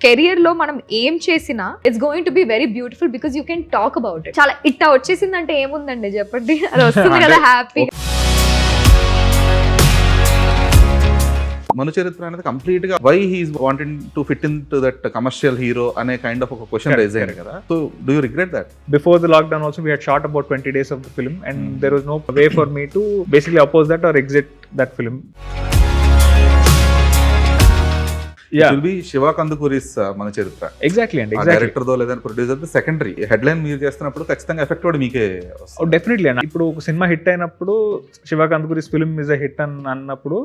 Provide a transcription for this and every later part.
Career లో మనం ఏం చేసినా it's going to be very beautiful because you can talk about it. చాలా ఇట్టా వచ్చేసిందంటే ఏముందండి చెప్పండి, అది వస్తుంది కదా హ్యాపీ. మను చరిత్ర అనేది కంప్లీట్ గా why he's wanted to fit in to that commercial hero అనే కైండ్ ఆఫ్ ఒక క్వశ్చన్ రైజ్ అయ్యింది కదా. So do you regret that? Before the lockdown also we had shot about 20 days of the film and there was no way for me to basically oppose that or exit that film. It will be Shiva Kandukuri's మన చరిత్ర. Exactly and exactly. Director though లేదా producer though secondary. Headline మీరు చేస్తున్నప్పుడు ఖచ్చితంగా effect కూడా మీకే వస్తుంది. Oh, definitely. And ఇప్పుడు ఒక సినిమా హిట్ అయినప్పుడు Shiva Kandukuri's film is a hit అన్నప్పుడు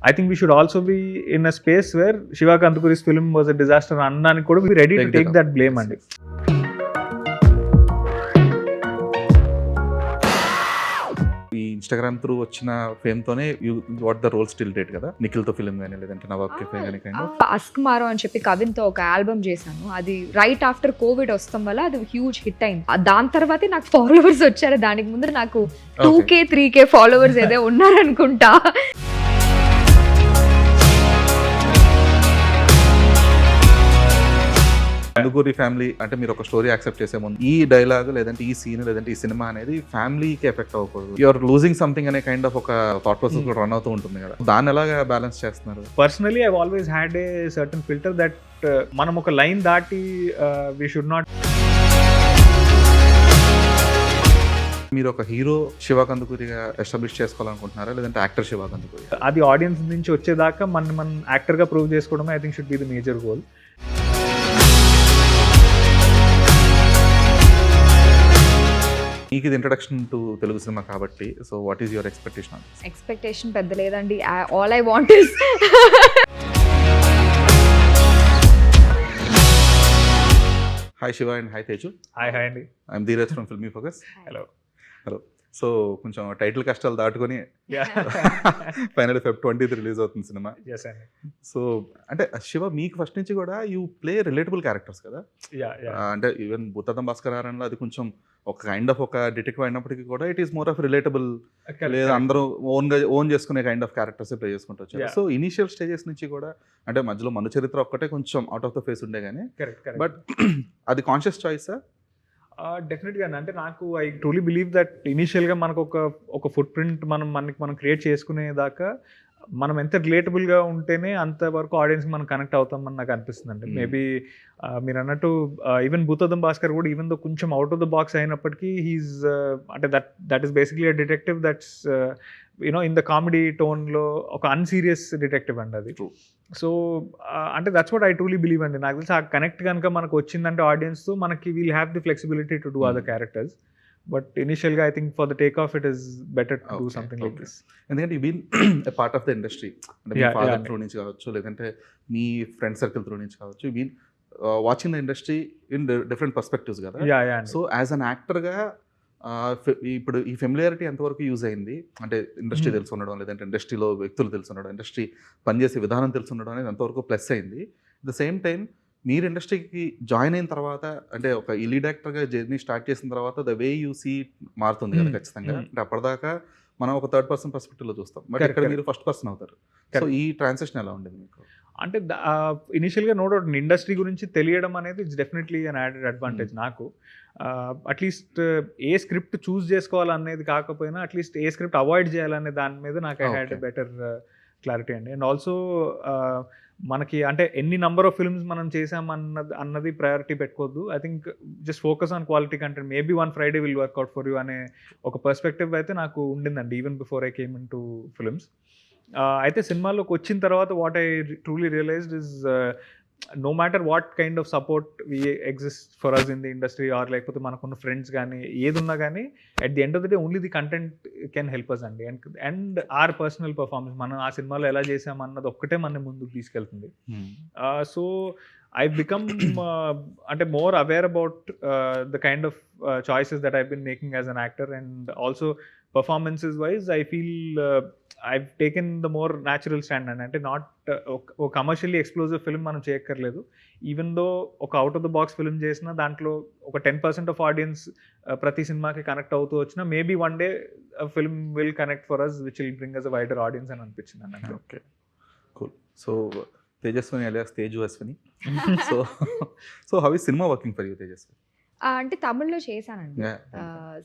I think we should also be in a space where Shiva Kandukuri's film was a disaster అన్నానికి కూడా we ready to take that blame అండి. ఈ ఇన్స్టాగ్రామ్ త్రూ వచ్చిన fame తోనే you what the role still date కదా. నిఖిల్ తో film కానీ లేదంటే నవాబ్ కెఫే కానీ కైండ్ ఆఫ్. అస్క్ మారో అని చెప్పి కవిన్తో ఒక ఆల్బమ్ చేశాను. అది రైట్ ఆఫ్టర్ కోవిడ్ వస్తాం వల్ల అది హ్యూజ్ హిట్ అయింది. దాని తర్వాతే నాకు ఫాలోవర్స్ వచ్చారు. దానికి ముందు నాకు 2K 3K ఫాలోవర్స్ ఏదో ఉన్నారనుకుంటా. కందుకూరి ఫ్యామిలీ అంటే మీరు ఒక స్టోరీ యాక్సెప్ట్ చేసే ముందు ఈ డైలాగ్ లేదంటే ఈ సీన్ లేదంటే ఈ సినిమా అనేది ఫ్యామిలీకి ఎఫెక్ట్ అవ్వకూడదు, యూఆర్ లూజింగ్ సంథింగ్ అనే కైండ్ ఆఫ్ ఒక థాట్ ప్రాసెస్ కూడా రన్ అవుతూ ఉంటుంది కదా. దాన్ని ఎలాగా బ్యాలెన్స్ చేస్తున్నారు? Personally I always had a certain filter that మనం ఒక లైన్ దాటి వీ షుడ్ నాట్. మీరు ఒక హీరో శివ కందుకూరిగా ఎస్టాబ్లిష్ చేసుకోవాలనుకుంటున్నారా లేదంటే యాక్టర్ శివ కందుకూరి? అది ఆడియన్స్ నుంచి వచ్చేదాకా మనం యాక్టర్గా ప్రూవ్ చేసుకోవడమే I think should be the major goal. మీకు ఇది ఇంట్రడక్షన్ టు తెలుగు సినిమా కాబట్టి so what is your expectation? Expectation పెద్ద లేదండి. All I want is hi Shiva and hi Teju. Hi అండి. I'm Dheeraj from Filmy Focus. Hello. So కొంచెం title కష్టాలు దాటుకొని final Feb 20th release అవుతుంది సినిమా. సో అంటే శివ మీకు ఫస్ట్ నుంచి కూడా యూ ప్లే రిలేటబుల్ క్యారెక్టర్స్ కదా. అంటే ఈవెన్ భూతద్దం భాస్కరారంలో అది కొంచెం ఒక కైండ్ ఆఫ్ ఒక డిటెక్టివ్ అయినప్పటికీ కూడా it is more of relatable, లేదా అందరూ ఓన్ చేసుకునే కైండ్ ఆఫ్ క్యారెక్టర్స్ ప్లే చేసుకుంటూ వచ్చారు. సో ఇనిషియల్ స్టేజెస్ నుంచి కూడా అంటే మధ్యలో మను చరిత్ర ఒక్కటే కొంచెం అవుట్ ఆఫ్ ద ఫేస్ ఉండే కానీ బట్ అది కాన్షియస్ చాయిసా? డెఫినెట్గా అంటే నాకు ఐ ట్రూలీ బిలీవ్ దట్ ఇనీషియల్గా మనకు ఒక ఫుట్ ప్రింట్ మనం క్రియేట్ చేసుకునేదాకా మనం ఎంత రిలేటబుల్గా ఉంటేనే అంతవరకు ఆడియన్స్కి మనం కనెక్ట్ అవుతామని నాకు అనిపిస్తుంది అండి. మేబీ మీరు అన్నట్టు ఈవెన్ భూతద్దం భాస్కర్ కూడా ఈవెన్ దో కొంచెం అవుట్ ఆఫ్ ద బాక్స్ అయినప్పటికీ హీస్ అంటే that is basically a detective that's you know in the comedy టోన్లో ఒక అన్సీరియస్ డిటెక్టివ్ అండి అది. సో అంటే that's what I truly believe అండి. నాకు తెలిసి ఆ కనెక్ట్ కనుక మనకు వచ్చిందంటే ఆడియన్స్తో మనకి we'll have the flexibility to do other characters. But ఇనిషియల్గా I think for the take off it is better to do something like this. ఎందుకంటే you been a part of the industry. అంటే మీ father through నుంచి కావచ్చు లేదంటే మీ friend circle through నుంచి కావచ్చు, you been watching the industry in different perspectives కదా. So as an యాక్టర్గా ఇప్పుడు ఈ ఫెమిలియారిటీ ఎంతవరకు యూజ్ అయింది? అంటే ఇండస్ట్రీ తెలిసి ఉండడం లేదంటే ఇండస్ట్రీలో వ్యక్తులు తెలిసి ఉండడం, ఇండస్ట్రీ పనిచేసే విధానం తెలిసి ఉండడం అనేది ఎంతవరకు ప్లస్ అయింది? ద సేమ్ టైం మీరు ఇండస్ట్రీకి జాయిన్ అయిన తర్వాత అంటే ఒక లీడ్ యాక్టర్గా జర్నీ స్టార్ట్ చేసిన తర్వాత ద వే యూ సీ మారుతుంది కదా ఖచ్చితంగా. అంటే అప్పటిదాకా మనం ఒక థర్డ్ పర్సన్ పర్స్పెక్టివ్లో చూస్తాం, బట్ ఇక్కడ మీరు ఫస్ట్ పర్సన్ అవుతారు. సో ఈ ట్రాన్సాక్షన్ ఎలా ఉండేది మీకు? అంటే ఇనిషియల్గా నో డౌట్ ఇండస్ట్రీ గురించి తెలియడం అనేది it's definitely an added advantage నాకు. అట్లీస్ట్ ఏ స్క్రిప్ట్ చూస్ చేసుకోవాలనేది కాకపోయినా అట్లీస్ట్ ఏ స్క్రిప్ట్ అవాయిడ్ చేయాలనే దాని మీద నాకు ఐ హ్యాడ్ బెటర్ క్లారిటీ అండి. అండ్ ఆల్సో మనకి అంటే ఎన్ని నంబర్ ఆఫ్ ఫిల్మ్స్ మనం చేసాం అన్నది ప్రయారిటీ పెట్టుకోవద్దు. I think just focus on quality content. Maybe one Friday will work out for you అనే ఒక పర్స్పెక్టివ్ అయితే నాకు ఉండిందండి even before I came in to films. అయితే సినిమాలోకి వచ్చిన తర్వాత what I truly realised is no matter what kind of support we exist for us in the industry or లేకపోతే మనకున్న ఫ్రెండ్స్ కానీ ఏది ఉన్నా కానీ at the end of the day only the content can help us అండి. And our personal performance మనం ఆ సినిమాలో ఎలా చేసాం అన్నది ఒక్కటే మన ముందుకు తీసుకెళ్తుంది. సో I've become అంటే more aware about the kind of choices that I've been making as an actor, and also performances wise I feel I've taken the more natural stand అంటే నాట్ ఒక కమర్షియల్లీ ఎక్స్ప్లోజివ్ ఫిల్మ్ మనం చేయక్కర్లేదు. Even though ఒక out of the box film చేసినా దాంట్లో ఒక 10% of audience ప్రతి సినిమాకి కనెక్ట్ అవుతూ వచ్చినా maybe one day film will connect for us which will bring us a wider audience అని అనిపించింది అన్నట్టు. Okay, cool. So Tejaswini alias Tejaswini. So how is cinema working for you Tejaswini? అంటే తమిళ్లో చేశానండి. Yeah.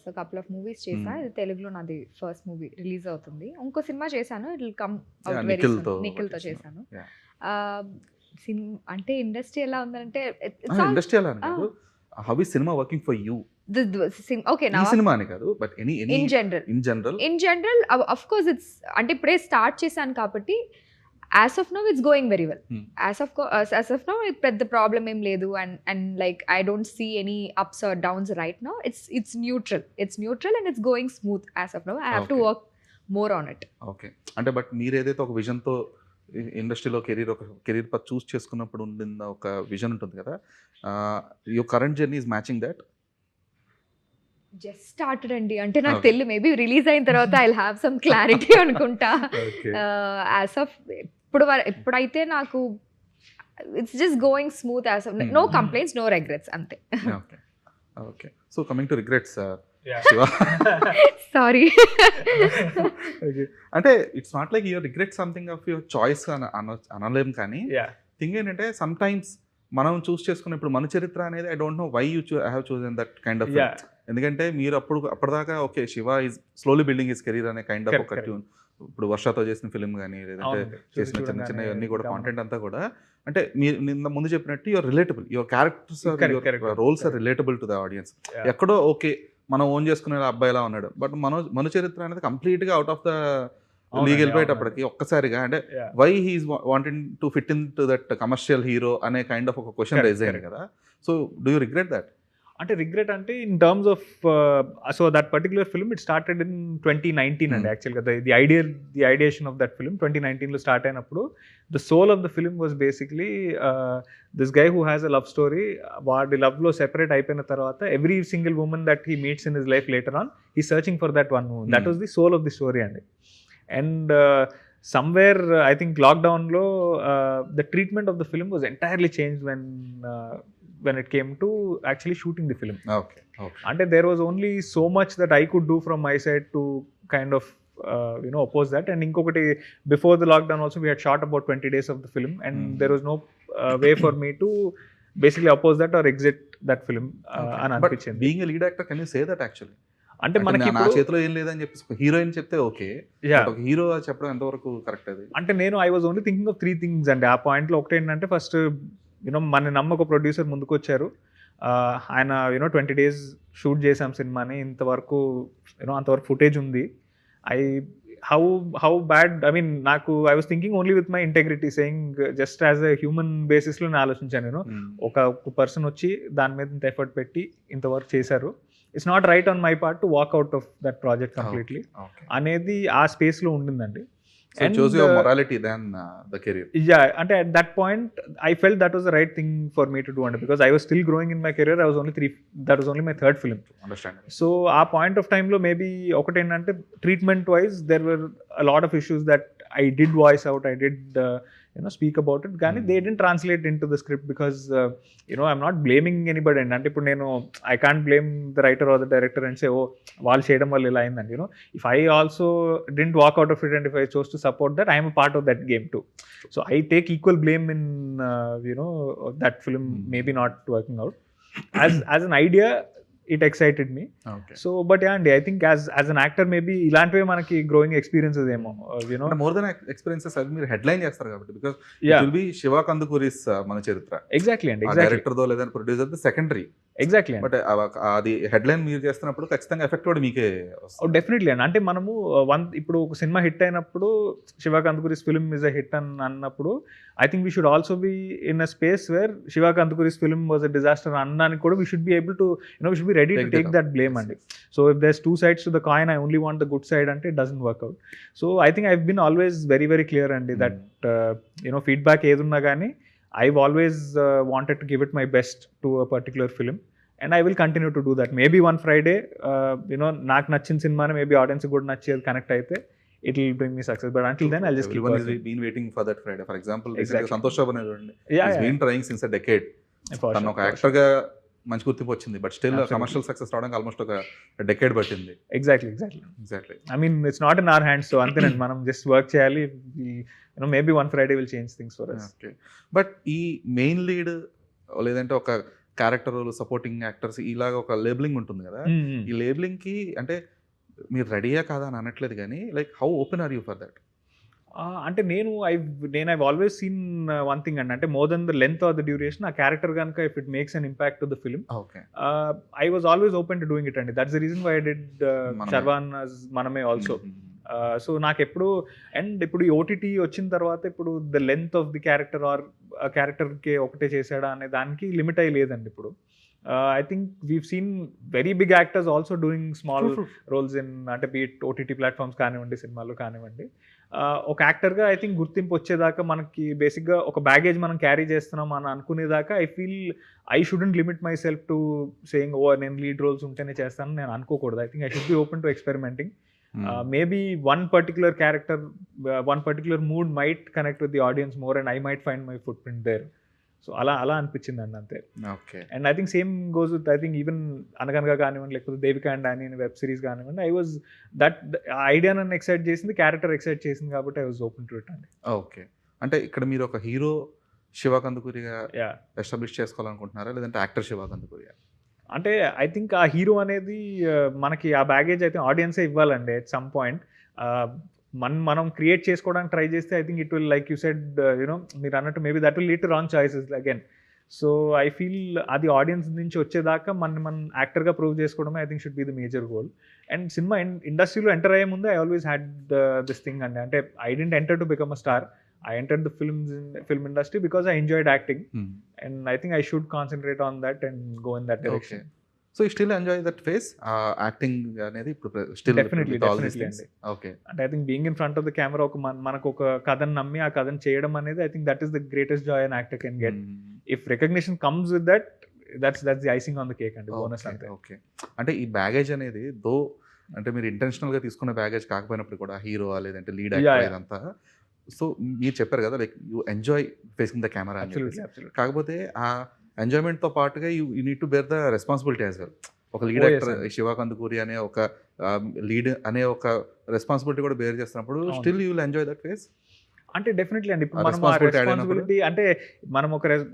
So couple of movies చేసా. ఇది తెలుగులో నాది ఫస్ట్ మూవీ రిలీజ్ అవుతుంది. ఇంకో సినిమా చేశాను, it will come out very నిఖిల్తో సూన్. నిఖిల్తో చేశాను. Yeah. అంటే ఇండస్ట్రీ ఎలా ఉందంటే ఇండస్ట్రీ అలా అని కాదు, how is cinema working for you? Okay ఈ సినిమా అని కాదు, but any in general in general of course it's అంటే ఇప్పుడే స్టార్ట్ చేశాను కాబట్టి as of now it's going very well. As of now పెద్ద ప్రాబ్లం ఏం లేదు. And like I don't see any ups or downs right now. It's neutral and it's going smooth as of now. I have to work more on it. Okay. అంటే but మీరు ఏదైతే ఒక విజన్తో ఇండస్ట్రీలో career per చూస్ చేసుకున్నప్పుడు ఉండిన ఒక vision ఉంటుంది కదా, your current journey is matching that? Just started అండి. అంటే నాకు తెలియదు, మేబీ రిలీజ్ అయిన తర్వాత ఐ హ్యావ్ సమ్ క్లారిటీ అనుకుంటా. యాజ్ ఆఫ్ ఇప్పుడైతే నాకు it's just going smooth. As of no complaints, no regrets, అంతే. Okay. So coming to regrets, Shiva, sorry. అంటే it's not like your regret something of your choice అనలేం, కానీ thing ఏంటంటే some times మనం చూస్ చేసుకున్న ఇప్పుడు మన చరిత్ర అనేది I don't know why you have chosen that kind of. ఎందుకంటే మీరు అప్పటిదాకా okay Shiva is slowly building his career అనే కైండ్ ఆఫ్ ఒక ట్యూన్. ఇప్పుడు వర్షతో చేసిన ఫిల్మ్ కానీ లేదంటే చేసిన చిన్న చిన్న ఇవన్నీ కూడా కాంటెంట్ అంతా కూడా అంటే మీరు నిన్న ముందు చెప్పినట్టు your relatable, your characters roles are relatable to the audience. ఎక్కడో ఓకే మనం ఓన్ చేసుకునే అబ్బాయిలా ఉన్నాడు, బట్ మన చరిత్ర అనేది కంప్లీట్ గా అవుట్ ఆఫ్ ద లీగ్ వెళ్ళిపోయేటప్పటికి ఒక్కసారిగా అంటే why he's wanting to fit in to that commercial hero అనే కైండ్ ఆఫ్ ఒక క్వశ్చన్ రైజ్ అయ్యింది కదా. So do you regret that? అంటే రిగ్రెట్ అంటే in terms of so that particular film it started in 2019 అండి. యాక్చువల్గా the ideation of that film 2019లో start అయినప్పుడు the soul of the film was basically this guy who has a love story. వాడి లవ్లో separate అయిపోయిన తర్వాత every single women that he meets in his life later on he searching for that one women. That was the soul of the story అండి. And somewhere I think lockdown lo the treatment of the film was entirely changed when it came to actually shooting the film. Okay. And there was only so much that I could do from my side to kind of oppose that. And inkokati before the lockdown also we had shot about 20 days of the film and there was no way for me to basically oppose that or exit that film an anpichinది. But being a lead actor, can you say that actually? అంటే మనకి నా చేతిలో ఏం లేదని చెప్పి heroine చెప్తే okay, ఒక hero చెప్పడం ఎంతవరకు కరెక్ట్ అది? అంటే నేను I was only thinking of 3 things అండి ఆ పాయింట్లో. ఒకటి ఏంటంటే ఫస్ట్ మన నమ్మక ప్రొడ్యూసర్ ముందుకు వచ్చారు, ఆయన 20 days షూట్ చేసాం సినిమాని, ఇంతవరకు అంతవరకు ఫుటేజ్ ఉంది. హౌ బ్యాడ్ ఐ మీన్ నాకు I was thinking only with my integrity saying just as a human బేసిస్లో నేను ఆలోచించాను. నేను ఒక పర్సన్ వచ్చి దాని మీద ఇంత ఎఫర్ట్ పెట్టి ఇంతవరకు చేశారు, it's not right on my part to walk out of that project completely అనేది ఆ స్పేస్లో ఉండిందండి. So it shows your morality than the career. Yeah, and at that point I felt that was the right thing for me to do, and because I was still growing in my career, that was only my third film. Understand. So a point of time lo maybe okate enante treatment wise there were a lot of issues that I did voice out, I did speak about it, కానీ they didn't translate into the script because I'm not blaming anybody. And అంటే ఇప్పుడు నేను I can't blame the writer or the director and say వాళ్ళు చేయడం వల్ల ఇలా అయిందండి. If I also didn't walk out of it and if I chose to support that, I am a part of that game too. So I take equal blame in that film maybe not working out. As an idea it excited me. Okay. So but yeah అండి, I think as an actor maybe ఇలాంటివే మనకి growing experiences ఏమో more than experiences అది మీరు headline చేస్తారు కాబట్టి, because it will be Shiva Kandukuri's మన చరిత్ర. ఎగ్జాక్ట్లీ అండి, డైరెక్టర్ దో లేదా producer though secondary. Exactly. But అది హెడ్లైన్ మీరు చేస్తున్నప్పుడు ఖచ్చితంగా ఎఫెక్ట్ కూడా మీకే వస్తుంది. డెఫినెట్లీ అండి. అంటే మనము ఇప్పుడు ఒక సినిమా హిట్ అయినప్పుడు Shiva Kandukuri's film is a hit అన్నప్పుడు I think we should also be in a space where Shiva Kandukuri's film was a disaster అనడానికి కూడా we should be able to we should be ready to take that blame అండి. So if there's 2 sides to the coin, I only want the good side అంటే it doesn't work out. So I think I've been always very very clear అండి that feedback ఏదున్నా కానీ I've always wanted to give it my best to a particular film and I will continue to do that. Maybe one Friday నాకు నచ్చిన సినిమాని maybe audience కూడా నచ్చేది connect అయితే it will bring me success, but until then I'll just keep working. Everyone has been waiting for that Friday. For example, Exactly. Santosh Shabane చూడండి, he's been trying since a decade. తను ఒక actor గా మంచి గుర్తింపు వచ్చింది, but still commercial success రావడానికి almost ఒక decade పట్టింది. Exactly. I mean it's not in our hands. So అంతేనండి, మనం జస్ట్ వర్క్ చేయాలి, maybe one Friday will change things for us. Okay. But ఈ మెయిన్ లీడ్ లేదంటే ఒక క్యారెక్టర్ సపోర్టింగ్ యాక్టర్స్ ఇలాగ ఒక లేబులింగ్ ఉంటుంది కదా, ఈ లేబులింగ్కి అంటే మీరు రెడీయా కాదా అని అనట్లేదు కానీ like how open are you for that? అంటే నేను I've always seen one thing అండి, అంటే more than the length or the duration ఆ క్యారెక్టర్ కనుక if it makes an impact to the film, okay. I was always open to doing it అండి. That's the reason why I did Sharwan Manamey also. So నాకు ఎప్పుడు and ఇప్పుడు ఈ OTT వచ్చిన తర్వాత ఇప్పుడు the length of the character or క్యారెక్టర్కి ఒకటే చేశాడా అనే దానికి లిమిట్ అయ్యి లేదండి ఇప్పుడు. I think we've seen very big actors also doing small roles in, అంటే బీట్ ఓటీటీ ప్లాట్ఫామ్స్ కానివ్వండి, సినిమాల్లో కానివ్వండి. ఒక యాక్టర్గా ఐ థింక్ గుర్తింపు వచ్చేదాకా మనకి బేసిక్గా ఒక బ్యాగేజ్ మనం క్యారీ చేస్తున్నాం అని అనుకునేదాకా I feel I shouldn't limit myself to saying oh నేను లీడ్ రోల్స్ ఉంటేనే చేస్తాను నేను అనుకోకూడదు. I think I should be open to experimenting. Maybe one particular character, one particular mood might connect with the audience more and I might find my footprint there. So అలా అనిపించింది అండి అంతే. Okay. And I think same goes with I think even అనగనగా కానివ్వండి, లేకపోతే Devika and Danny అనే web series కానివ్వండి, I was that idea నన్ను ఎక్సైట్ చేసింది, క్యారెక్టర్ ఎక్సైట్ చేసింది కాబట్టి I was open to it అండి. ఓకే. అంటే ఇక్కడ మీరు ఒక హీరో శివ కందుకూరిగా ఎస్టాబ్లిష్ చేసుకోవాలనుకుంటున్నారా లేదంటే యాక్టర్ శివ కందుకూరిగా? అంటే ఐ థింక్ ఆ హీరో అనేది మనకి ఆ బ్యాగేజ్ అయితే ఆడియన్సే ఇవ్వాలండి ఎట్ సమ్ పాయింట్. మనం క్రియేట్ చేసుకోవడానికి ట్రై చేస్తే I think it will like you said you know మీరు అన్నట్టు maybe that will lead to wrong choices again. So I feel అది ఆడియన్స్ నుంచి వచ్చేదాకా మనం యాక్టర్గా ప్రూవ్ చేసుకోవడమే I think should be the major goal. And cinema ఇండస్ట్రీలో ఎంటర్ అయ్యే ముందు I always had this thing అండి, అంటే I didn't enter to become a star. I entered the film industry because I enjoyed acting, and I think I should concentrate on that and go in that direction. Okay. So you still enjoy that phase, acting అనేది ఇప్పుడు still definitely అండి. Okay. And I think being in front of the camera మనకు ఒక కథను నమ్మి ఆ కథను చేయడం అనేది I think that is the greatest joy an actor can get. If recognition comes with that, that's the icing on the cake అండి, bonus అంతే. ఓకే. అంటే ఈ బ్యాగేజ్ అనేది దో అంటే మీరు ఇంటెన్షనల్గా తీసుకున్న బ్యాగేజ్ కాకపోయినప్పుడు కూడా హీరో లేదంటే లీడ్ యాక్టర్ ఇదంతా, సో మీరు చెప్పారు కదా like you enjoy facing the camera అని. కాకపోతే ఆ ఎంజాయ్మెంట్తో పాటుగా you need to bear the responsibility as well. ఒక లీడ్ యాక్టర్ శివ కందుకూరి అనే ఒక లీడ్ అనే ఒక రెస్పాన్సిబిలిటీ కూడా బేర్ చేస్తున్నప్పుడు still you will enjoy that phase. అంటే డెఫినెట్లీ అండి, ఇప్పుడు మనం ఆ రెస్పాన్సిబిలిటీ అంటే మనం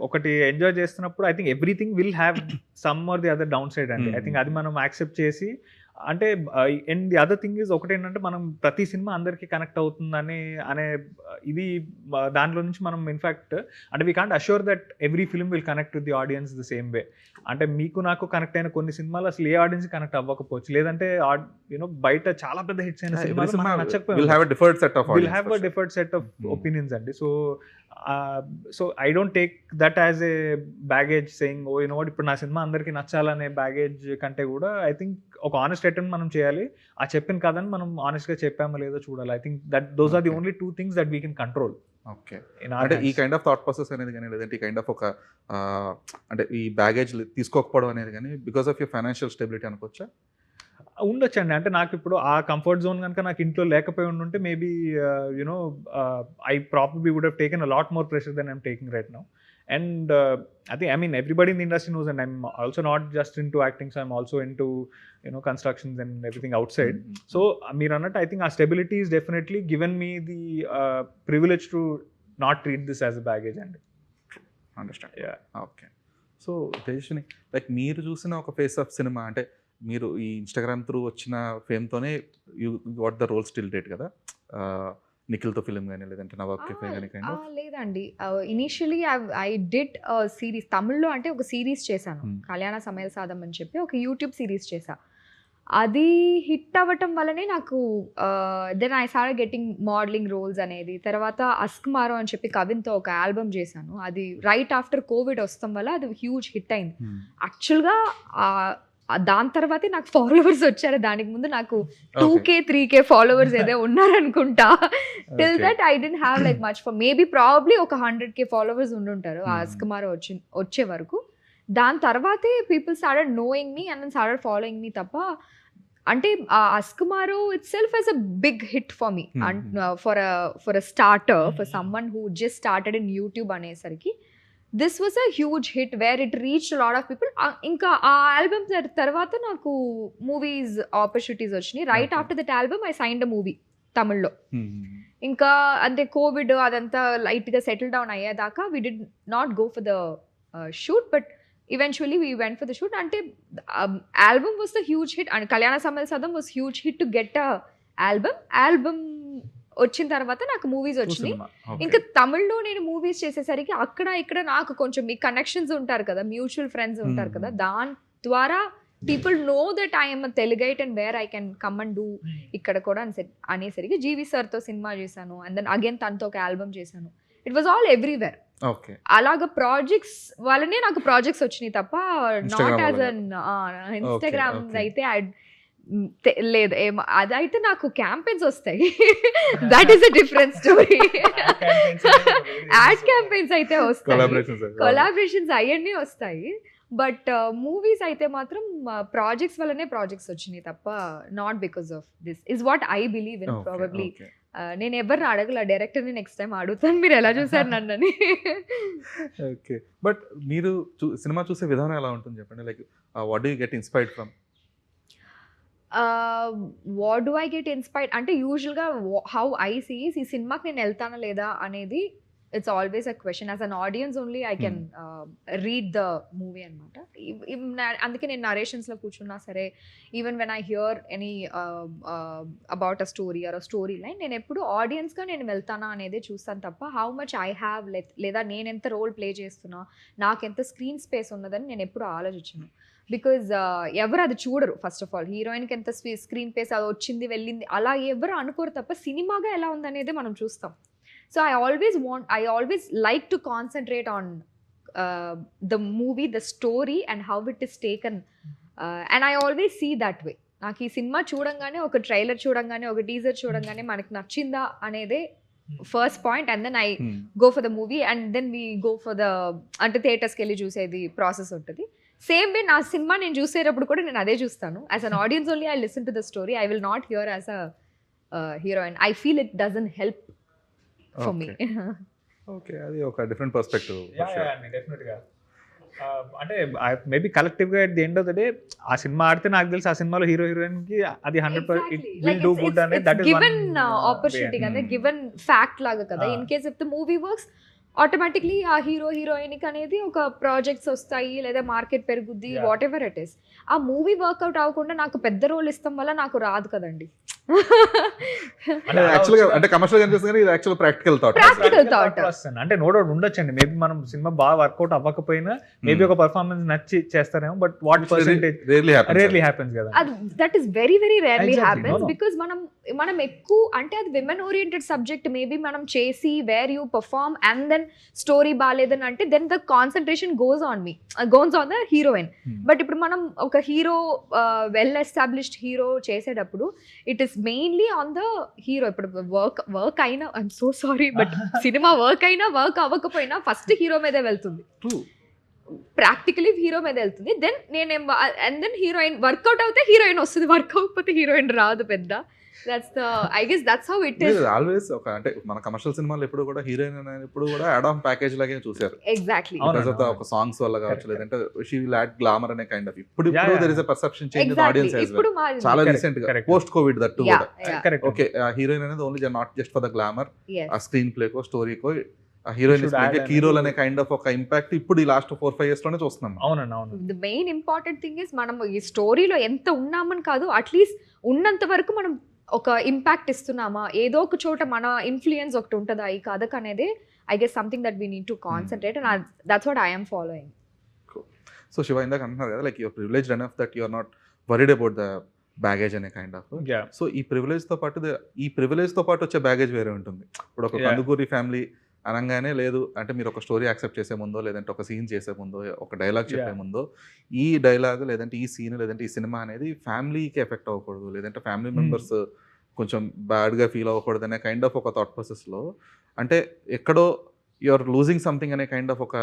ఒకటి ఎంజాయ్ చేస్తున్నప్పుడు I think everything will have some or the other downside అండి. ఐ థింక్ అది మనం యాక్సెప్ట్ చేసి, అంటే and the other thing is ఒకటేంటంటే మనం ప్రతి సినిమా అందరికీ కనెక్ట్ అవుతుందని అనే ఇది దాంట్లో నుంచి మనం ఇన్ఫ్యాక్ట్ అంటే we can't assure that every film will connect with the audience the same way. అంటే మీకు నాకు కనెక్ట్ అయిన కొన్ని సినిమాలు అసలు ఏ ఆడియన్స్ కనెక్ట్ అవ్వకపోవచ్చు, లేదంటే యూనో బయట చాలా పెద్ద హిట్స్ అయిన సినిమాలు నచ్చకపోయి will have a different set of opinions అండి. So I don't take that as a baggage saying oh you know what ఇప్పుడు నా సినిమా అందరికీ నచ్చాలనే బ్యాగేజ్ కంటే కూడా ఐ థింక్ ఒక ఆనెస్ట్ అటెంప్ట్ మనం చేయాలి. ఆ చెప్పిన కథని మనం ఆనెస్ట్గా చెప్పామో లేదో చూడాలి. I think that those are the only two things that we can control. Okay. అంటే ఈ కైండ్ ఆఫ్ థాట్ ప్రాసెస్ అనేది కానీ లేదంటే ఈ కైండ్ ఆఫ్ ఒక అంటే ఈ బ్యాగేజ్ తీసుకోకపోవడం అనేది కానీ because of your financial stability అనుకోవచ్చా? ఉండొచ్చండి. అంటే నాకు ఇప్పుడు ఆ కంఫర్ట్ జోన్ కనుక నాకు ఇంట్లో లేకపోయి ఉంటే maybe you know I probably would have taken a lot more pressure then I'm taking right now. And I mean everybody in the industry knows, and I'm also not just into acting, so I'm also into constructions and everything outside. So meer annattu I think our stability is definitely given me the privilege to not treat this as a baggage. And understand. Yeah. Okay. So Tejashwini, like మీరు చూసిన ఒక face of cinema అంటే మీరు ఈ Instagram through వచ్చిన ఫేమ్తోనే you got the role still date కదా, నిఖిల్తో ఫిలిం కానీ లేదంటే నవాబ్ కెఫే కానీ కైండ్ ఆఫ్? లేదండి, ఇనిషియలీ ఐ డిడ్ సిరీస్ తమిళ్లో, అంటే ఒక సిరీస్ చేశాను కళ్యాణ సమయ సాధం అని చెప్పి ఒక యూట్యూబ్ సిరీస్ చేశా. అది హిట్ అవ్వటం వల్లనే నాకు then I started getting modelling roles అనేది. తర్వాత అస్క్మారో అని చెప్పి కవిన్తో ఒక ఆల్బమ్ చేశాను. అది రైట్ ఆఫ్టర్ కోవిడ్ వస్తాం వల్ల అది హ్యూజ్ హిట్ అయింది. యాక్చువల్గా దాని తర్వాతే నాకు ఫాలోవర్స్ వచ్చారు. దానికి ముందు నాకు 2K 3K ఫాలోవర్స్ ఏదో ఉన్నారనుకుంటా. Till that I didn't have like much for maybe probably ఒక 100K ఫాలోవర్స్ ఉండుంటారు ఆ అస్క్మారో వచ్చే వరకు. దాని తర్వాతే people started knowing me and started following me తప్ప, అంటే అస్క్మారో itself as a big hit for me and for a starter, for someone who just started in YouTube అనేసరికి this was a huge hit where it reach lot of people. ఇంకా ఆ album తర్వాత నాకు movies opportunities వచ్చినాయి. Right after that album I signed a movie తమిళ్లో. ఇంకా అంటే Covid అదంతా లైట్గా సెటిల్ డౌన్ అయ్యేదాకా we did not go for the shoot, but eventually we went for the shoot. అంటే album was the huge hit and Kalyana Samarasadam was huge hit to get a album వచ్చిన తర్వాత నాకు మూవీస్ వచ్చినాయి. ఇంకా తమిళ్లో నేను మూవీస్ చేసేసరికి అక్కడ ఇక్కడ నాకు కొంచెం మీ కనెక్షన్స్ ఉంటారు కదా, మ్యూచువల్ ఫ్రెండ్స్ ఉంటారు కదా, దాని ద్వారా people know that I'm Telugite and where I can come and do ఇక్కడ కూడా అనేసరికి జీవి సార్తో సినిమా చేశాను, అండ్ దెన్ అగైన్ తనతో ఒక ఆల్బమ్ చేశాను. It was all everywhere. అలాగ ప్రాజెక్ట్స్ వల్లనే నాకు ప్రాజెక్ట్స్ వచ్చినాయి తప్ప నాట్ యాజ్ అన్ ఇన్స్టాగ్రామ్ అయితే లేదు. అదైతే నాకు క్యాంపెయిన్స్ వస్తాయి, that is a different story. Add campaigns అయితే వస్తాయి, కొలాబరేషన్స్ అవన్నీ వస్తాయి, బట్ మూవీస్ అయితే మాత్రం ప్రాజెక్ట్స్ వల్లనే ప్రాజెక్ట్స్ వచ్చినాయి తప్ప not because of this is what I believe in. Probably నేను ఎవరిని అడగల, డైరెక్టర్ని నెక్స్ట్ టైం అడుగుతాను మీరు ఎలా చూసారు నన్నని. ఓకే, బట్ మీరు సినిమా చూసే విధానం ఎలా ఉంటుంది చెప్పండి, like what do you get inspired from? What do I get inspired అంటే యూజువల్గా హౌ ఐ సీస్ ఈ సినిమాకి నేను వెళ్తానా లేదా అనేది it's always a question. As an audience only I can read the movie అనమాట. అందుకే నేను నరేషన్స్లో కూర్చున్నా సరే, even when I here any about a story or a story line, నేను ఎప్పుడు ఆడియన్స్గా నేను వెళ్తానా అనేది చూస్తాను తప్ప హౌ మచ్ ఐ హ్యావ్ లేదా నేను ఎంత రోల్ ప్లే చేస్తున్నా, నాకు ఎంత స్క్రీన్ స్పేస్ ఉన్నదని నేను ఎప్పుడు ఆలోచించను. బికాజ్ ఎవరు అది చూడరు. ఫస్ట్ ఆఫ్ ఆల్ హీరోయిన్కి ఎంత స్క్రీన్ స్పేస్ అది వచ్చింది వెళ్ళింది అలా ఎవరు అనుకోరు తప్ప సినిమాగా ఎలా ఉందనేది మనం చూస్తాం. So I always like to concentrate on the movie, the story and how it is taken, and I always see that way. నాకు ఈ సినిమా చూడంగానే, ఒక ట్రైలర్ చూడంగానే, ఒక టీజర్ చూడంగానే మనకి నచ్చిందా అనేదే first point, and then I go for the movie, and then we go for the అంటే థియేటర్స్కి వెళ్ళి చూసేది ప్రాసెస్ ఉంటుంది. సేమ్ వే నా సినిమా నేను చూసేటప్పుడు కూడా నేను అదే చూస్తాను. As an audience only I listen to the story, I will not hear as a heroine. I feel it doesn't help for me. Okay, అది ఒక డిఫరెంట్ పర్స్పెక్టివ్. డెఫినెట్గా అంటే మేబీ కలెక్టివ్గా at the end of the day ఆ సినిమా ఆడితే నాకు తెలిసి ఆ సినిమాలో హీరో హీరోయిన్కి అది 100% ఇట్ విల్ డూ గుడ్ అనేది దట్ ఇస్ గివెన్ ఆపర్చునిటీ కదా, గివెన్ ఫ్యాక్ట్ లాగా కదా. In case if the movie works automatically ఆ హీరో హీరోయిన్కి అనేది ఒక ప్రాజెక్ట్స్ వస్తాయి, లేదా మార్కెట్ పెరుగుద్ది, వాట్ ఎవర్ ఇట్ ఈస్. ఆ మూవీ వర్కౌట్ అవ్వకుండా నాకు పెద్ద రోల్ ఇస్తాం వల్ల నాకు రాదు కదండి. అంటే కమర్షియల్ కనిపిస్తుంది, ఇది యాక్చువల్ ప్రాక్టికల్ థాట్. అంటే నో డౌట్ ఉండొచ్చండి, మేబీ మనం సినిమా బాగా వర్కౌట్ అవ్వకపోయినా మేబీ ఒక పర్ఫార్మెన్స్ నచ్చి చేస్తారేమో, but what percentage rarely happens కదా. That is very very rarely happens because మనం ఎక్కువ అంటే అది విమెన్ ఓరియంటెడ్ సబ్జెక్ట్ మేబీ మనం చేసి where you perform and then story బాగాలేదని అంటే then the concentration goes on the heroine. But ఇప్పుడు మనం ఒక హీరో వెల్ ఎస్టాబ్లిష్డ్ హీరో చేసేటప్పుడు it is mainly on the hero. ఇప్పుడు వర్క్ అయినా, I'm so sorry but cinema work అయినా work అవ్వకపోయినా ఫస్ట్ హీరో మీదే వెళ్తుంది, ప్రాక్టికలీ హీరో మీద వెళ్తుంది. Then and then heroine work out అవుతే హీరోయిన్ వస్తుంది, వర్క్ అవ్వకపోతే హీరోయిన్ రాదు పెద్ద. I guess that's how it is. Always ఒక అంటే మన కమర్షియల్ సినిమాలు ఎప్పుడు కూడా హీరోయిన్ ఎప్పుడు కూడా యాడ్ ఆన్ ప్యాకేజ్ లాగే చూసారు. ఎగ్జాక్ట్లీ ఒక సాంగ్స్ వల్ల కావచ్చు, లేదంటే షీ విల్ యాడ్ గ్లామర్ అనే కైండ్ ఆఫ్. ఇప్పుడు there is a perception change in audience as well. చాలా రీసెంట్ గా పోస్ట్ కోవిడ్ దట్ టు కూడా ఓకే హీరోయిన్ అనేది only not just for the glamour, ఆ స్క్రీన్ ప్లే కో స్టోరీ కో ఆ హీరోయిన్ హీరోల్ అనే కైండ్ ఆఫ్ ఒక ఇంపాక్ట్ ఇప్పుడు ఈ లాస్ట్ 4-5 years లోనే చూస్తున్నాం. అవునండి. The main important thing is మనం ఈ స్టోరీలో ఎంత ఉన్నామని కాదు, అట్లీస్ట్ ఉన్నంత వరకు మనం ఒక ఇంపాక్ట్ ఇస్తున్నామా, ఏదో ఒక చోట మన ఇన్ఫ్లుయెన్స్ ఒకటి ఉంటుందా ఈ కథకు అనేది I guess something that we need to concentrate, and that's what I'm following. So Shiva ఇందాక అంటున్నారు కదా, like your privileged enough that you are not worried about the baggage అనే కైండ్ ఆఫ్. సో ఈ ప్రివిలేజ్తో పాటు వచ్చే బ్యాగేజ్ వేరే ఉంటుంది. ఇప్పుడు ఒక కందుకూరి ఫ్యామిలీ అనగానే లేదు అంటే మీరు ఒక స్టోరీ యాక్సెప్ట్ చేసే ముందో, లేదంటే ఒక సీన్ చేసే ముందో, ఒక డైలాగ్ చెప్పే ముందో ఈ డైలాగ్ లేదంటే ఈ సీన్ లేదంటే ఈ సినిమా అనేది ఫ్యామిలీకి ఎఫెక్ట్ అవ్వకూడదు, లేదంటే ఫ్యామిలీ మెంబర్స్ కొంచెం బ్యాడ్గా ఫీల్ అవ్వకూడదు అనే కైండ్ ఆఫ్ ఒక థాట్ ప్రాసెస్లో అంటే ఎక్కడో యూఆర్ లూజింగ్ సంథింగ్ అనే కైండ్ ఆఫ్ ఒక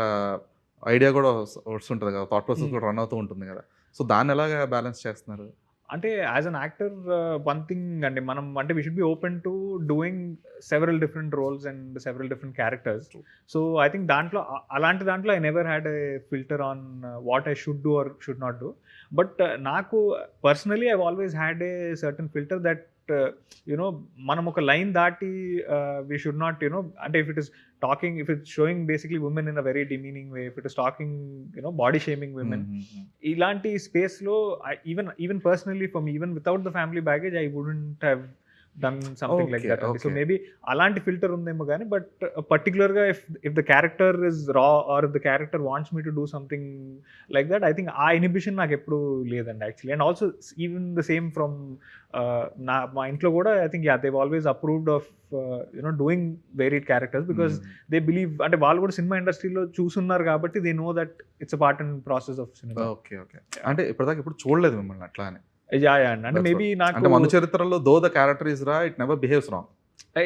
ఐడియా కూడా వస్తుంటుంది కదా, థాట్ ప్రాసెస్ కూడా రన్ అవుతూ ఉంటుంది కదా. సో దాన్ని ఎలాగా బ్యాలెన్స్ చేస్తున్నారు? అంటే as an actor one thing అండి, మనం అంటే we should be open to doing several different roles and several different characters. So I think అలాంటి దాంట్లో I never had a filter on what I should do or should not do. But నాకు personally I always had a certain filter that you know ఒక line దాటి we should not you know if it's showing basically women in a very demeaning way, if it is talking body shaming women, ఇలాంటి స్పేస్లో even personally for me even without the family baggage I wouldn't have done something like that. So maybe alanti filter undemo gaani, but particular ga if the character is raw or if the character wants me to do something like that, I think aa inhibition నాకు ఎప్పుడు లేదండి actually. And also even the same from మా ఇంట్లో కూడా I think they've always approved of doing varied characters because they believe అంటే వాళ్ళు కూడా cinema ఇండస్ట్రీలో చూసున్నారు కాబట్టి they know that it's a part and process of cinema. Okay అంటే ఇప్పటిదాకా ఇప్పుడు చూడలేదు మిమ్మల్ని అట్లా అని. అంటే మేబీ నాకు మన చరిత్రలో though the character is raw it never behaves wrong.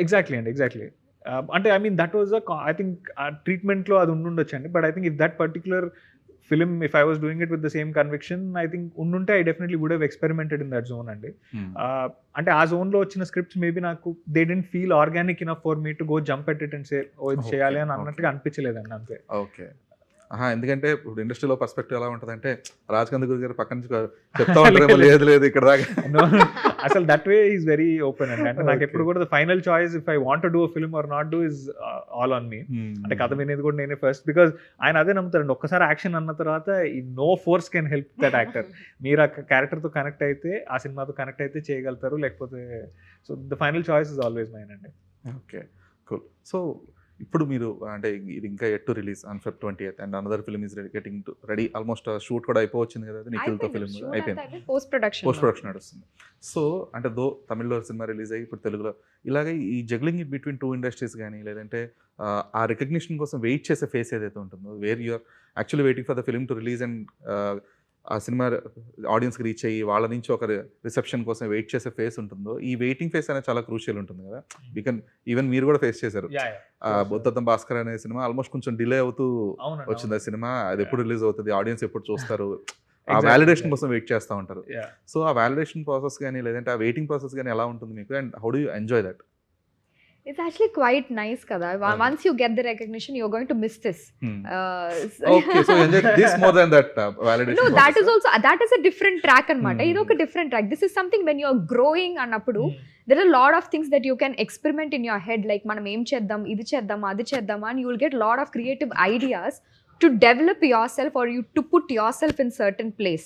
Exactly అంటే I mean that was I think ట్రీట్మెంట్లో అది ఉండుండొచ్చు అండి. But I think if that particular film if I was doing it with the same conviction I think ఉండుంటే I definitely would have experimented in that zone అండి. అంటే ఆ జోన్లో వచ్చిన స్క్రిప్ట్స్ మేబీ నాకు they didn't feel organic enough for me to go jump at it and say ఓ ఇది చేయాలి అని అన్నట్టుగా అనిపించలేదండి అంతే. ఓకే ఎందుకంటే ఇప్పుడు ఇండస్ట్రీలో పర్స్పెక్టివ్ ఎలా ఉంటుంది అంటే రాజ్ కందుకూరి గారు పక్కన నుంచి చెప్తా ఉంటారు లేదు ఇక్కడ దాకా అసలు that way is very open అండి. అంటే నాకు ఎప్పుడు కూడా final choice if I want to do film or not do is all on me. అంటే కథ వినేది కూడా నేనే ఫస్ట్, బికాజ్ ఆయన అదే నమ్ముతారండి ఒక్కసారి యాక్షన్ అన్న తర్వాత ఈ no force can help that actor. మీరు ఆ క్యారెక్టర్తో కనెక్ట్ అయితే ఆ సినిమాతో కనెక్ట్ అయితే చేయగలుగుతారు, లేకపోతే so the final choice is always mine అండి. Okay cool. సో ఇప్పుడు మీరు అంటే ఇది ఇంకా yet to release on Feb 20th and another film is getting to ready, almost shoot కూడా అయిపోవచ్చింది కదా నిఖిల్తో ఫిల్మ్ అయిపోయింది, పోస్ట్ ప్రొడక్షన్ నడుస్తుంది. సో అంటే దో తమిళ్లో సినిమా రిలీజ్ అయ్యి ఇప్పుడు తెలుగులో ఇలాగే ఈ juggling it between two industries కానీ లేదంటే ఆ రికగ్నిషన్ కోసం వెయిట్ చేసే ఫేస్ ఏదైతే ఉంటుందో where you're actually waiting for the film to release and ఆ సినిమా ఆడియన్స్కి రీచ్ అయ్యి వాళ్ళ నుంచి ఒక రిసెప్షన్ కోసం వెయిట్ చేసే ఫేస్ ఉంటుందో ఈ వెయిటింగ్ ఫేస్ అనేది చాలా క్రూషియల్ ఉంటుంది కదా. ఈవెన్ మీరు కూడా ఫేస్ చేశారు. బొద్దం భాస్కర్ అనే సినిమా ఆల్మోస్ట్ కొంచెం డిలే అవుతూ వచ్చింది ఆ సినిమా, అది ఎప్పుడు రిలీజ్ అవుతుంది, ఆడియన్స్ ఎప్పుడు చూస్తారు, ఆ వ్యాలిడేషన్ కోసం వెయిట్ చేస్తూ ఉంటారు. సో ఆ వ్యాలిడేషన్ ప్రాసెస్ కానీ లేదంటే ఆ వెయిటింగ్ ప్రాసెస్ కానీ ఎలా ఉంటుంది మీకు and how do you enjoy that? It's actually quite nice kada. Once you get the recognition you're going to miss this. Okay, so enjoy this more than that validation. No, that is a different track anamata. Ido oka different track. This is something when you're growing annappudu there are a lot of things that you can experiment in your head, like manam em cheddam idi cheddam adi cheddam, and you will get lot of creative ideas to develop yourself or you to put yourself in certain place.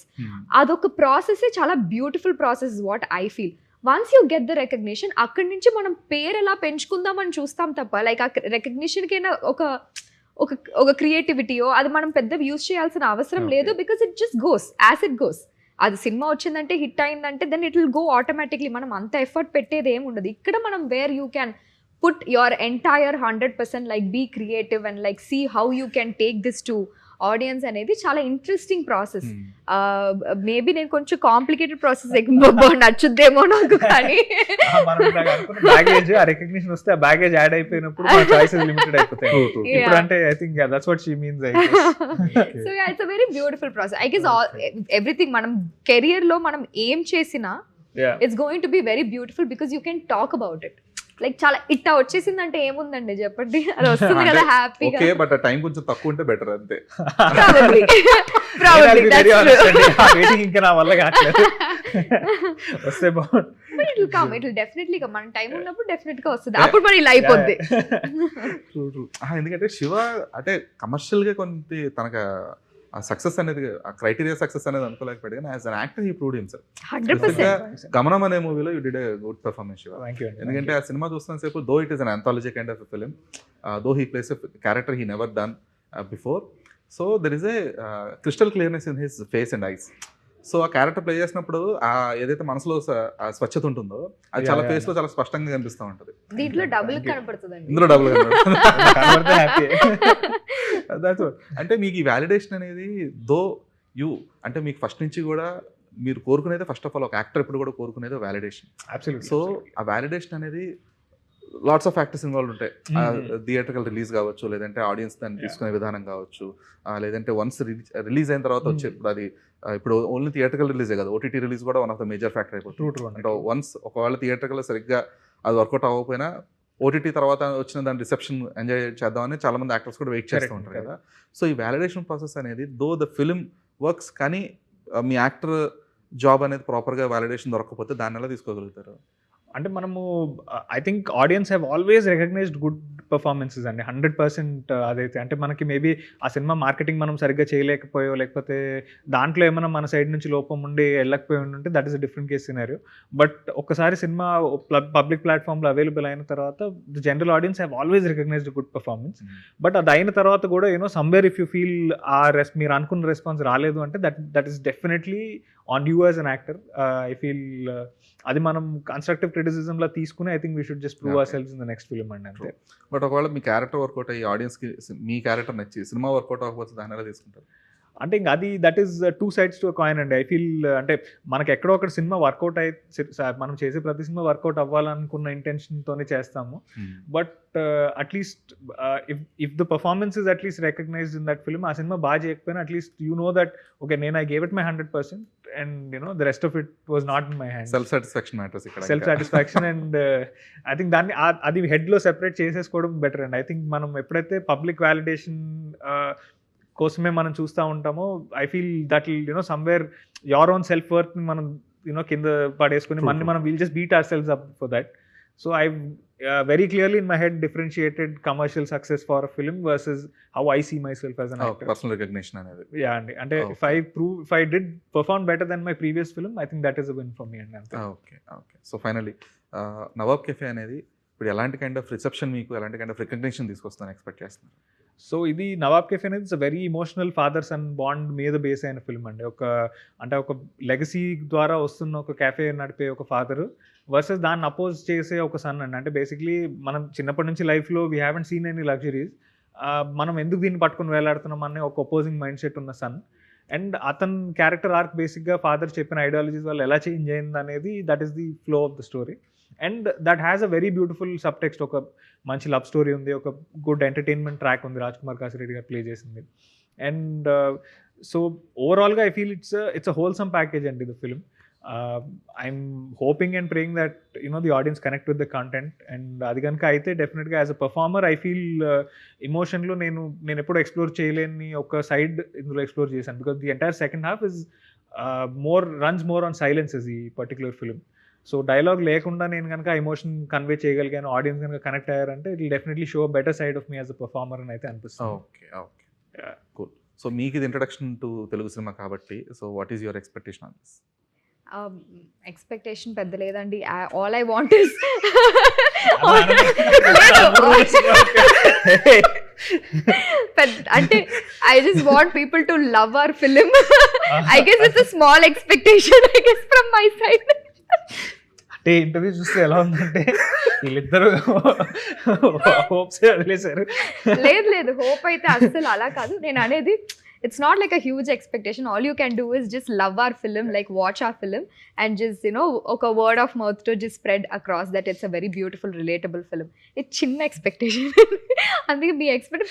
Adoka process e chala beautiful process is what I feel. Once you get the recognition అక్కడి నుంచి మనం పేరు ఎలా పెంచుకుందామని చూస్తాం తప్ప like ఆ రికగ్నిషన్కైనా ఒక క్రియేటివిటీయో అది మనం పెద్ద యూజ్ చేయాల్సిన అవసరం లేదు, because it just goes as it goes. అది సినిమా వచ్చిందంటే హిట్ అయిందంటే then it will go automatically. మనం అంత ఎఫర్ట్ పెట్టేది ఏమి ఉండదు ఇక్కడ. మనం where you can put your entire 100% like be creative and like see how you can take this to audience అనేది చాలా ఇంట్రెస్టింగ్ ప్రాసెస్. మేబీ నేను కొంచెం కాంప్లికేటెడ్ ప్రాసెస్ నచ్చుద్దేమో నాకు, కానీ బ్యాగేజ్ ఆ రికగ్నిషన్ వస్తే ఆ బ్యాగేజ్ యాడ్ అయిపోయినప్పుడు మా చాయిసెస్ లిమిటెడ్ అయిపోతాయి. ఇప్పుడు అంటే I think that's what she means. So it's a very beautiful process. I guess everything మనం కెరియర్ లో మనం ఏం చేసినా it's going to be very beautiful because you can talk about it. Like చాలా ఇట్టా వచ్చేసిందంటే ఏముందండి చెప్పండి, అది వస్తుంది కదా హ్యాపీగా. ఓకే బట్ టైం కొంచెం తక్కువ ఉంటే బెటర్ అంతే. వెయిటింగ్ ఇంకా నా వల్ల కాట్లేదు, వస్తే బాగుంది. But it will come, it will definitely come. మన టైం ఉన్నప్పుడు డెఫినెట్ గా వస్తుంది, అప్పుడు మరి ఇలా అయిపోద్ది. ఎందుకంటే శివ అంటే కమర్షియల్ గా కొంత తనకు ఆ సక్సెస్ అనేది ఆ క్రైటీరియా సక్సెస్ అనేది అనుకోలేకపోయాడు, కానీ as an actor he proved himself. 100%. గమనం అనే మూవీలో you did a good performance Shiva. ఎందుకంటే ఆ సినిమా చూస్తున్న సేపు though it is an anthology kind of film, though he plays a character he never done before. So there is a crystal clearness in his face and ice. So ఆ character play చేసినప్పుడు ఆ ఏదైతే మనసులో స్వచ్ఛత ఉంటుందో అది చాలా face లో చాలా స్పష్టంగా కనిపిస్తూ ఉంటుంది. దీంట్లో డబుల్ కనపడుతుంది, ఇందులో డబుల్ అంటే మీకు ఈ వ్యాలిడేషన్ అనేది దో యూ అంటే మీకు ఫస్ట్ నుంచి కూడా మీరు కోరుకునేది ఫస్ట్ ఆఫ్ ఆల్ ఒక యాక్టర్ ఇప్పుడు కూడా కోరుకునేది వ్యాలిడేషన్. సో ఆ వ్యాలిడేషన్ అనేది లాట్స్ ఆఫ్ ఫ్యాక్టర్స్ ఇన్వాల్వ్ ఉంటాయి. థియేటర్కల్ రిలీజ్ కావచ్చు, లేదంటే ఆడియన్స్ దాన్ని తీసుకునే విధానం కావచ్చు, లేదంటే వన్స్ రిలీజ్ అయిన తర్వాత వచ్చే అది ఇప్పుడు ఓన్లీ థియేటర్కల్ రిలీజే కదా, ఓటీటీ రిలీజ్ కూడా one of the major factor అయిపోతుంది. అంటే వన్స్ ఒకవేళ థియేటర్కల్ సరిగ్గా అది వర్కౌట్ అవ్వకపోయినా ఓటీటీ తర్వాత వచ్చిన దాని రిసెప్షన్ ఎంజాయ్ చేద్దామని చాలా మంది యాక్టర్స్ కూడా వెయిట్ చేస్తూ ఉంటారు కదా. సో ఈ వ్యాలిడేషన్ ప్రాసెస్ అనేది దో ద ఫిల్మ్ వర్క్స్, కానీ మీ యాక్టర్ జాబ్ అనేది ప్రాపర్గా వ్యాలిడేషన్ దొరకకపోతే దాన్ని ఎలా తీసుకోగలుగుతారు? అంటే మనము I think audience have always recognised good performances అండి 100%. అదైతే అంటే మనకి మేబీ ఆ సినిమా మార్కెటింగ్ మనం సరిగ్గా చేయలేకపోయో, లేకపోతే దాంట్లో ఏమైనా మన సైడ్ నుంచి లోపం ఉండి వెళ్ళకపోయి ఉంటే that is a different case scenario. But ఒక్కసారి సినిమా పబ్లిక్ ప్లాట్ఫామ్లో అవైలబుల్ అయిన తర్వాత the general audience have always recognised good performance. But అది అయిన తర్వాత కూడా సమ్వేర్ ఇఫ్ యూ ఫీల్ మీరు అనుకున్న రెస్పాన్స్ రాలేదు అంటే that is definitely on you as an actor. I feel అది మనం కన్స్ట్రక్టివ్ క్రిటిసిజం లా తీసుకుని I think we should just prove our selves in the next film అండి అంతే. బట్ ఒకవేళ మీ క్యారెక్టర్ వర్కౌట్ అయ్యి ఆడియన్స్కి మీ క్యారెక్టర్ నచ్చి సినిమా వర్కౌట్ అవ్వకపోతే దాన్ని ఎలా తీసుకుంటారు? అంటే ఇంకా అది that is 2 sides to coin అండి. ఐ ఫీల్ అంటే మనకి ఎక్కడో ఒకటి సినిమా వర్కౌట్ మనం చేసే ప్రతి సినిమా వర్కౌట్ అవ్వాలనుకున్న ఇంటెన్షన్తోనే చేస్తాము. But at least if the performance is at least recognised in that film, ఆ సినిమా బాగా చేయకపోయినా at least you know that okay నేను I gave it my 100% and the rest of it was not in my hand. Self satisfaction matters ఇక్కడ. Self satisfaction and I think దాన్ని అది హెడ్లో separate చేసేసుకోవడం better అండి. I think మనం ఎప్పుడైతే public validation కోసమే మనం చూస్తూ ఉంటామో I feel that somewhere your own self worth మనం కింద పడేసుకుని మనం will just beat hour selves up for that. So I very clearly in my head differentiated commercial success for a film versus how I see myself as an actor. Personal recognition అనేది. Yeah అండి అంటే if I did perform better than my previous film I think that is a win for me అండి అంతే. Okay. So finally Nawab cafe అనేది ఇప్పుడు ఎలాంటి kind of reception మీకు ఎలాంటి కైండ్ ఆఫ్ రికగ్నిషన్ తీసుకొస్తాను ఎక్స్పెక్ట్ చేస్తున్నారు? సో ఇది నవాబ్ కెఫే అనేది it's very emotional father son bond మీద బేస్ అయిన ఫిల్మ్ అండి. ఒక లెగసీ ద్వారా వస్తున్న ఒక కెఫే నడిపే ఒక ఫాదర్ వర్సెస్ దాన్ని అపోజ్ చేసే ఒక సన్ అండి. అంటే బేసిక్లీ మనం చిన్నప్పటి నుంచి లైఫ్లో we haven't seen any luxuries, మనం ఎందుకు దీన్ని పట్టుకుని వేలాడుతున్నాం అనే ఒక అపోజింగ్ మైండ్ సెట్ ఉన్న సన్. అండ్ అతని క్యారెక్టర్ ఆర్క్ బేసిక్గా ఫాదర్ చెప్పిన ఐడియాలజీస్ వల్ల ఎలా చేంజ్ అయింది అనేది that is the flow of the story. And that has a very beautiful sub text. ఒక మంచి లవ్ స్టోరీ ఉంది, ఒక గుడ్ ఎంటర్టైన్మెంట్ ట్రాక్ ఉంది, రాజ్ కుమార్ కాసిరెడ్డి గారు ప్లే చేసింది. అండ్ సో ఓవరాల్గా I feel it's a wholesome package అండి the film. I'm hoping and praying that the audience connect with the content. And అది కనుక అయితే డెఫినెట్గా as a performer I feel ఎమోషన్లో నేను ఎప్పుడు ఎక్స్ప్లోర్ చేయలేని ఒక సైడ్ ఇందులో ఎక్స్ప్లోర్ చేశాను. Because the entire second half is runs more on silences ఈ పర్టికులర్ ఫిల్మ్. సో డైలాగ్ లేకుండా నేను కనుక ఎమోషన్ కన్వే చేయగలిగాను, ఆడియన్స్ కనుక కనెక్ట్ అయ్యారంటే it will definitely show better side of me as a performer అని అయితే అనిపిస్తుంది. ఓకే. కూల్. సో మీకు ఇది ఇంట్రడక్షన్ టు తెలుగు సినిమా కాబట్టి so what is your expectation on this? Expectation పెద్ద లేదండి. ఆల్ ఐ వాంట్ ఇస్ అంటే I just want people to love our film. I guess it's a small expectation I guess from my side. అంటే interview చూస్తే ఎలా ఉందంటే వీళ్ళిద్దరు hopes వదిలేశారు. లేదు హోప్ అయితే అస్సలు అలా కాదు. నేను అనేది it's not like a huge expectation. All you can do is just love our film, like watch our film and just oka word of mouth to just spread across that it's a very beautiful relatable film. It's chinna expectation. అందుకే మీ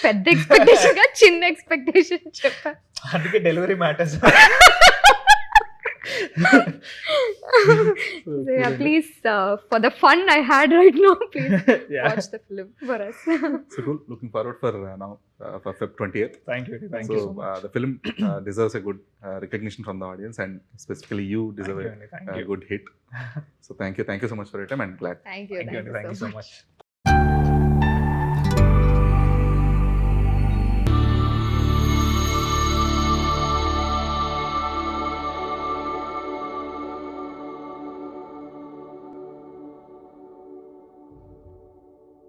పెద్ద expectation గా చిన్న expectation చెప్పా. అందుకే delivery matters. So yeah, please for the fun I had right now, please watch the film for us. So cool. Looking forward for now for Feb 28th. Thank you so much. The film deserves a good recognition from the audience and specifically you deserve a good hit. So thank you so much for your time and glad. Thank you so much.